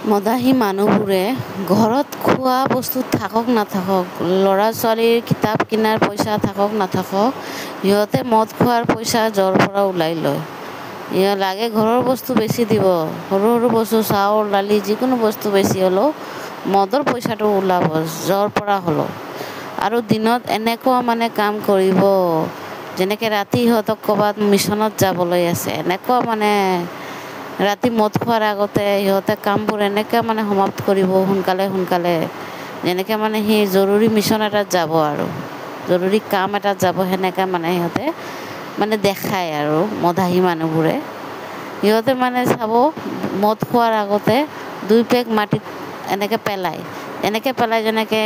মদাহী মানুহবোৰে ঘৰত খোৱা বস্তু থাকক নাথাকক, ল'ৰা ছোৱালীৰ কিতাপ কিনাৰ পইচা থাকক নাথাকক, সিহঁতে মদ খোৱাৰ পইচা য'ৰ পৰা ওলাই লয়। লাগে ঘৰৰ বস্তু বেছি দিব, সৰু সৰু বস্তু চাউল দালি যিকোনো বস্তু বেছি হ'লেও মদৰ পইচাটো ওলাব য'ৰ পৰা হ'লেও। আৰু দিনত এনেকুৱা কাম কৰিব, যেনেকৈ ৰাতি সিহঁতক ক'ৰবাত মিছনত যাবলৈ আছে, এনেকুৱা ৰাতি মদ খোৱাৰ আগতে সিহঁতে কামবোৰ এনেকৈ সমাপ্ত কৰিব সোনকালে সোনকালে, যেনেকৈ সি জৰুৰী মিছন এটাত যাব আৰু জৰুৰী কাম এটাত যাব, সেনেকৈ সিহঁতে দেখায় আৰু মদাহী মানুহবোৰে। সিহঁতে চাব, মদ খোৱাৰ আগতে 2 পেগ মাটিত এনেকৈ পেলায়, এনেকৈ পেলাই যেনেকৈ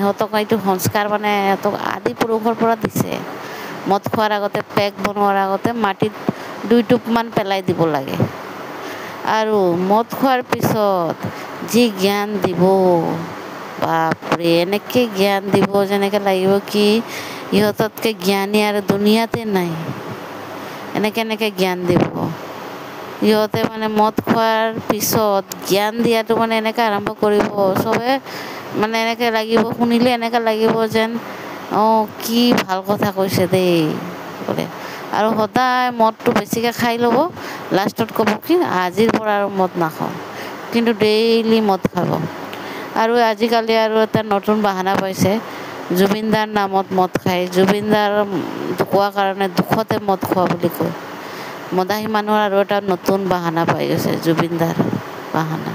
সিহঁতক এইটো সংস্কাৰ সিহঁতক আদি পুৰুষৰ পৰা দিছে। মদ খোৱাৰ আগতে পেগ বনোৱাৰ আগতে মাটিত 2 টোপমান পেলাই দিব লাগে। আৰু মদ খোৱাৰ পিছত যি জ্ঞান দিব, বাপৰে, এনেকৈ জ্ঞান দিব যেনেকৈ লাগিব কি ইহঁততকৈ জ্ঞানী আৰু দুনিয়াতে নাই, এনেকৈ জ্ঞান দিব। সিহঁতে মদ খোৱাৰ পিছত জ্ঞান দিয়াটো এনেকৈ আৰম্ভ কৰিব, চবে এনেকৈ লাগিব, শুনিলে এনেকৈ লাগিব যেন অঁ কি ভাল কথা কৈছে দেই বোলে। আৰু সদায় মদটো বেছিকৈ খাই ল'ব, লাষ্টত ক'ব কি আজিৰ পৰা আৰু মদ নাখাওঁ, কিন্তু ডেইলি মদ খাব। আৰু আজিকালি আৰু এটা নতুন বাহানা পাইছে, জুবিন দাৰ নামত মদ খায়, জুবিন দাৰ ঢুকোৱা কাৰণে দুখতে মদ খোৱা বুলি কয়। মদাহী মানুহৰ আৰু এটা নতুন বাহানা পাই গৈছে, জুবিন দাৰ বাহানা।